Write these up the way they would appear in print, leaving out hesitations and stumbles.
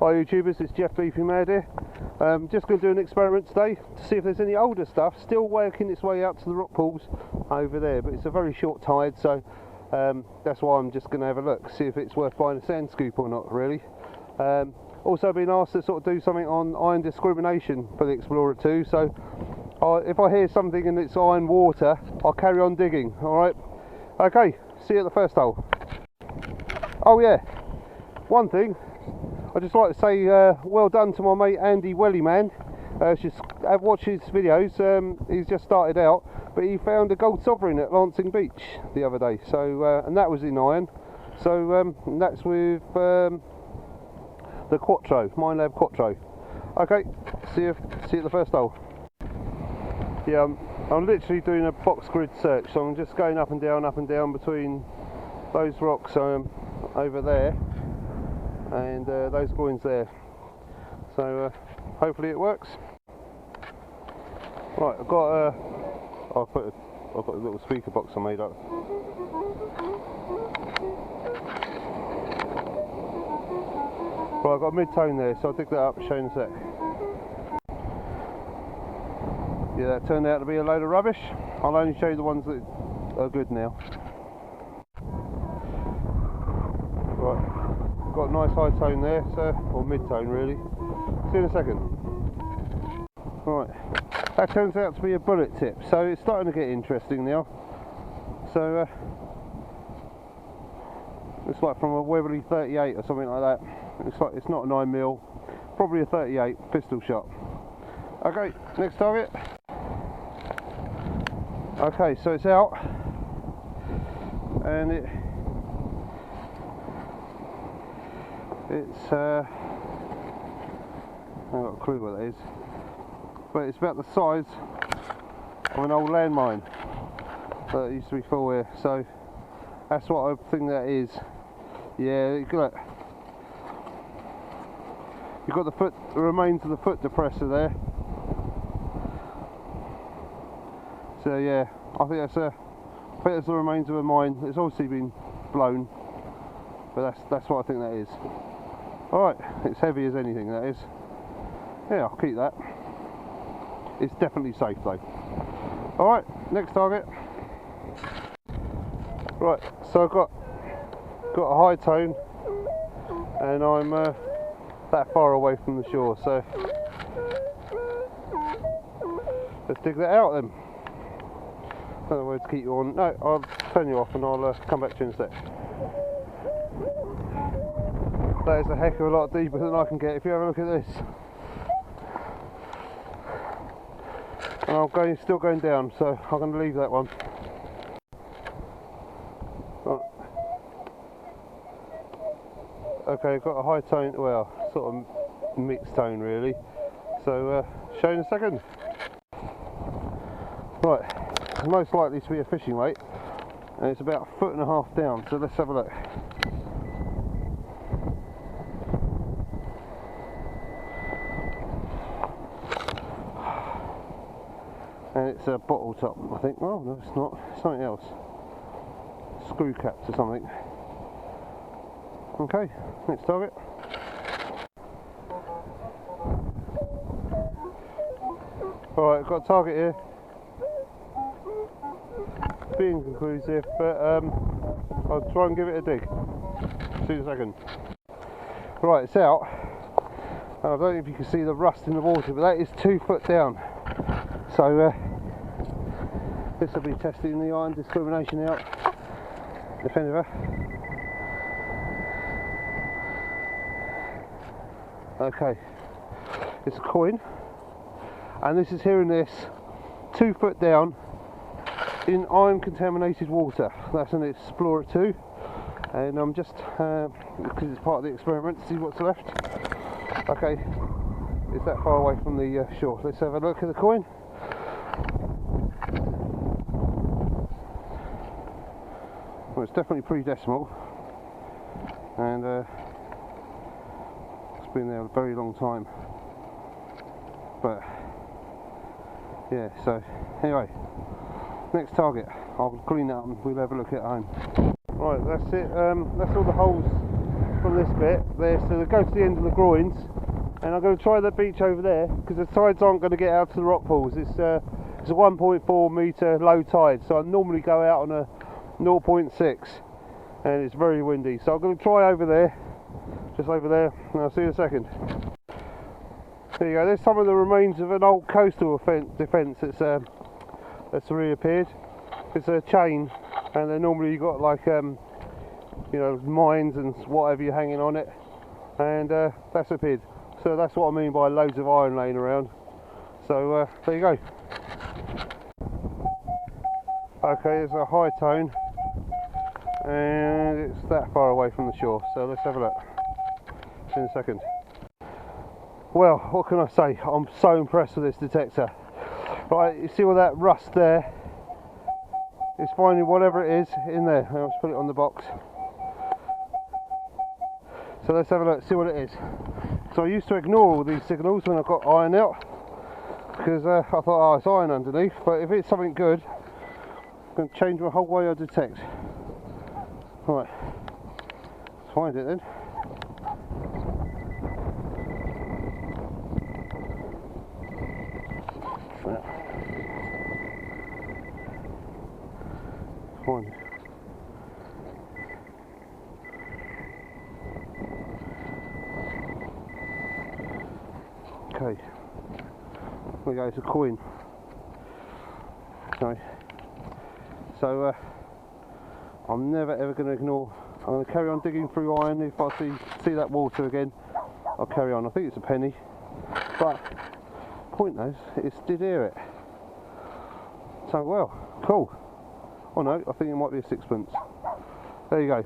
Hi YouTubers, it's Jeff Beefy Mad here. Just going to do an experiment today to see if there's any older stuff still working its way out to the rock pools over there, but it's a very short tide, so that's why I'm just going to have a look, see if it's worth buying a sand scoop or not really. Also been asked to sort of do something on iron discrimination for the Explorer 2, so if I hear something and it's iron water, I'll carry on digging, alright? Okay, see you at the first hole. Oh yeah, one thing I'd just like to say well done to my mate Andy Wellyman. I've watched his videos. He's just started out, but he found a gold sovereign at Lancing Beach the other day. So and that was in iron. So and that's with the Quattro, minelab Quattro. Okay, see you at the first hole. Yeah, I'm literally doing a box grid search, so I'm just going up and down between those rocks over there and those coins there, so hopefully it works. Right, I've got I've got a little speaker box I made up. Right, I've got a mid-tone there, so I'll dig that up and show you in a sec. Yeah, that turned out to be a load of rubbish. I'll only show you the ones that are good now. Right. Got a nice high tone there, so, or mid-tone really. See you in a second. Right, that turns out to be a bullet tip, so it's starting to get interesting now. So it's like from a Webley 38 or something like that. It's like it's not a 9mm, probably a 38 pistol shot. Okay, next target. Okay, so it's out, and it's I've got a clue what that is, but it's about the size of an old landmine that used to be full here, so that's what I think that is. Yeah, look, you've got the remains of the foot depressor there, so yeah, I think that's the remains of a mine. It's obviously been blown, but that's what I think that is. Alright, it's heavy as anything, that is. Yeah, I'll keep that. It's definitely safe though. Alright, next target. Right, so I've got a high tone, and I'm that far away from the shore, so let's dig that out then. Don't know where to keep you on. No, I'll turn you off and I'll come back to you in a sec. That is a heck of a lot deeper than I can get if you have a look at this. And I'm still going down, so I'm going to leave that one. Right. Okay, I've got a high tone, well, sort of mixed tone really. So, show you in a second. Right, it's most likely to be a fishing weight, and it's about 1.5 foot down, so let's have a look. And it's a bottle top, I think. Well, no, it's not. It's something else. Screw caps or something. Okay, next target. Alright, I've got a target here. It's being conclusive, but I'll try and give it a dig. See you in a second. Right, it's out. I don't know if you can see the rust in the water, but that is 2 foot down. So this will be testing the iron discrimination out, if ever. Okay, it's a coin, and this is hearing this 2 foot down in iron contaminated water. That's an Explorer 2, and I'm just because it's part of the experiment to see what's left. Okay, it's that far away from the shore. Let's have a look at the coin. Well, it's definitely pre-decimal, and it's been there a very long time. But yeah, so anyway, next target. I'll clean that up and we'll have a look at home. Right, that's it. That's all the holes from this bit there, so they go to the end of the groins, and I'm going to try the beach over there because the tides aren't going to get out to the rock pools. It's a 1.4 metre low tide, so I normally go out on a 0.6, and it's very windy, so I'm going to try over there, just over there, and I'll see you in a second. There you go, there's some of the remains of an old coastal defence that's reappeared. It's a chain, and then normally you've got like you know, mines and whatever you're hanging on it, and that's appeared. So that's what I mean by loads of iron laying around. So there you go. Okay, it's a high tone, and it's that far away from the shore, so let's have a look. See in a second. Well, what can I say? I'm so impressed with this detector. Right, you see all that rust there? It's finding whatever it is in there. I'll just put it on the box. So let's have a look, see what it is. So I used to ignore all these signals when I got iron out, because I thought, oh, it's iron underneath, but if it's something good, I'm going to change my whole way I detect. Right, let's find it then. Find it. Okay, there we go, it's a coin. Okay. So I'm never ever going to ignore. I'm going to carry on digging through iron. If I see that water again, I'll carry on. I think it's a penny, but point though is did hear it. So well, cool. Oh no, I think it might be a sixpence. There you go.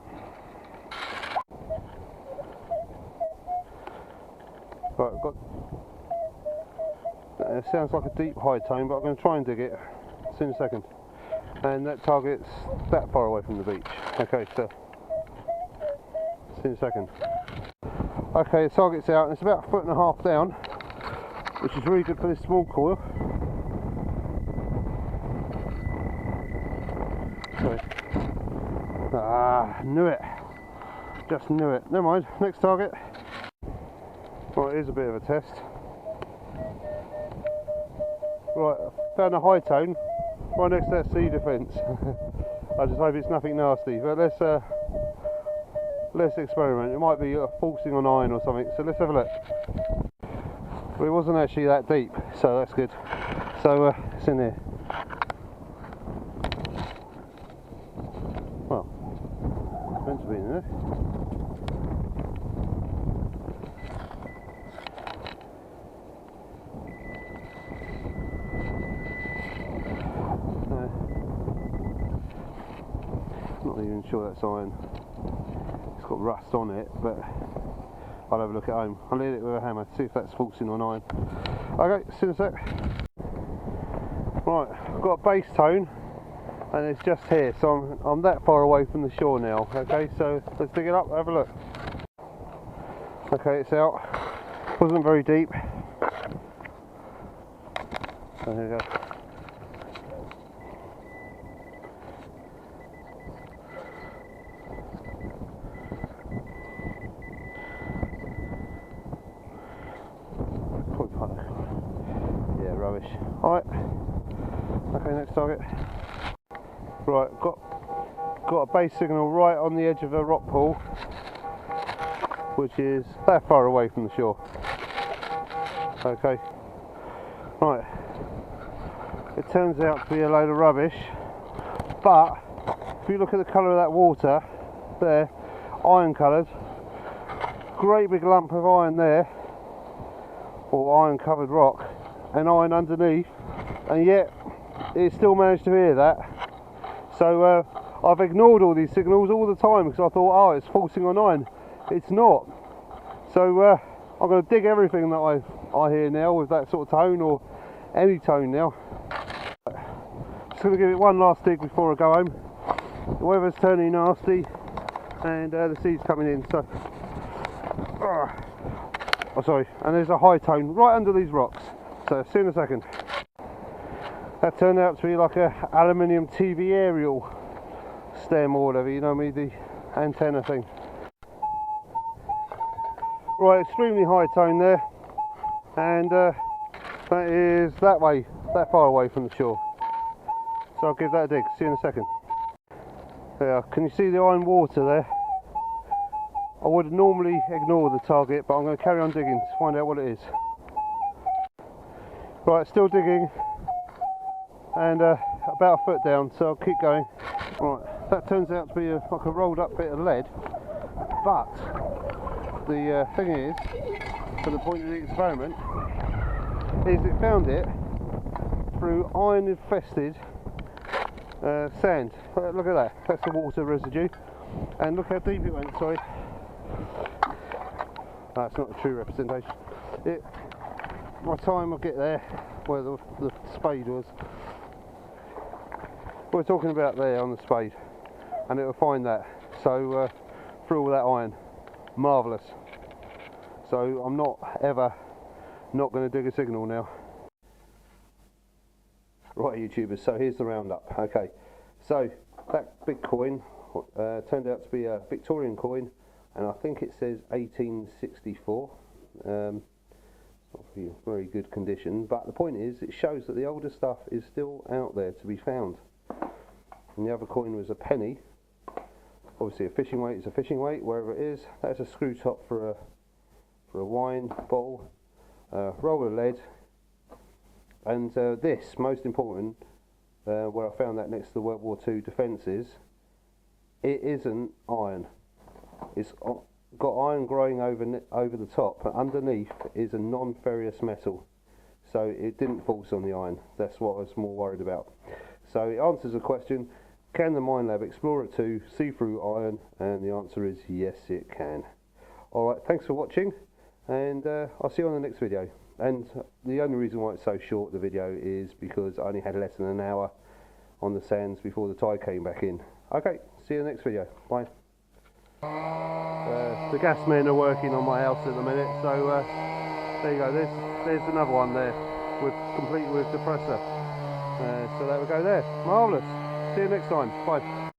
Right, I've got. It sounds like a deep high tone, but I'm going to try and dig it. See in a second. And that target's that far away from the beach. Okay, so see in a second. Okay, the target's out, and it's about 1.5 foot down, which is really good for this small coil. Sorry. Ah, knew it. Just knew it. Never mind. Next target. Right, here's a bit of a test. Right, found a high tone right next to that sea defence. I just hope it's nothing nasty, but let's experiment. It might be forcing on iron or something, so let's have a look. But it wasn't actually that deep, so that's good. So it's in there. Well, it's meant to be in there. Not even sure that's iron. It's got rust on it, but I'll have a look at home. I'll hit it with a hammer, see if that's forcing on iron. Okay, see in a sec. Right, I've got a base tone, and it's just here, so I'm that far away from the shore now. Okay, so let's dig it up, have a look. Okay, it's out. Wasn't very deep. So here we go. Yeah, rubbish. Alright. Okay, next target. Right, got a base signal right on the edge of a rock pool, which is that far away from the shore. Okay. Right. It turns out to be a load of rubbish, but if you look at the colour of that water there, iron coloured, great big lump of iron there, or iron covered rock, and iron underneath, and yet it still managed to hear that. So I've ignored all these signals all the time because I thought, oh, it's forcing on iron. It's not. So I'm going to dig everything that I hear now with that sort of tone, or any tone now. Just going to give it one last dig before I go home. The weather's turning nasty, and the sea's coming in, so oh sorry, and there's a high tone right under these rocks, so see in a second. That turned out to be like a aluminium TV aerial stem or whatever, you know me, the antenna thing. Right, extremely high tone there, and that is that way, that far away from the shore. So I'll give that a dig. See you in a second. There, can you see the iron water there? I would normally ignore the target, but I'm going to carry on digging to find out what it is. Right, still digging, and about a foot down, so I'll keep going. Right, that turns out to be like a rolled up bit of lead, but the thing is, for the point of the experiment, is it found it through iron infested sand. Look at that, that's the water residue, and look how deep it went. Sorry, that's not a true representation. By the time I get there where the spade was, we're talking about there on the spade, and it will find that. So through all that iron, marvellous. So I'm not ever not going to dig a signal now. Right, YouTubers, so here's the roundup. Okay, so that big coin turned out to be a Victorian coin, and I think it says 1864. Not very good condition, but the point is, it shows that the older stuff is still out there to be found. And the other coin was a penny. Obviously, a fishing weight is a fishing weight, wherever it is. That's a screw top for a wine bottle, roll of lead, and this, most important, where I found that next to the World War II defences, it isn't iron. It's got iron growing over the top, but underneath is a non-ferrous metal, so it didn't force on the iron. That's what I was more worried about. So it answers the question, can the minelab Explorer 2 see through iron? And the answer is yes, it can. Alright, thanks for watching, and I'll see you on the next video. And the only reason why it's so short, the video, is because I only had less than an hour on the sands before the tide came back in. Okay, see you in the next video. Bye. The gas men are working on my house at the minute, so there you go. There's another one there, complete with compressor. So there we go there. Marvellous. See you next time. Bye.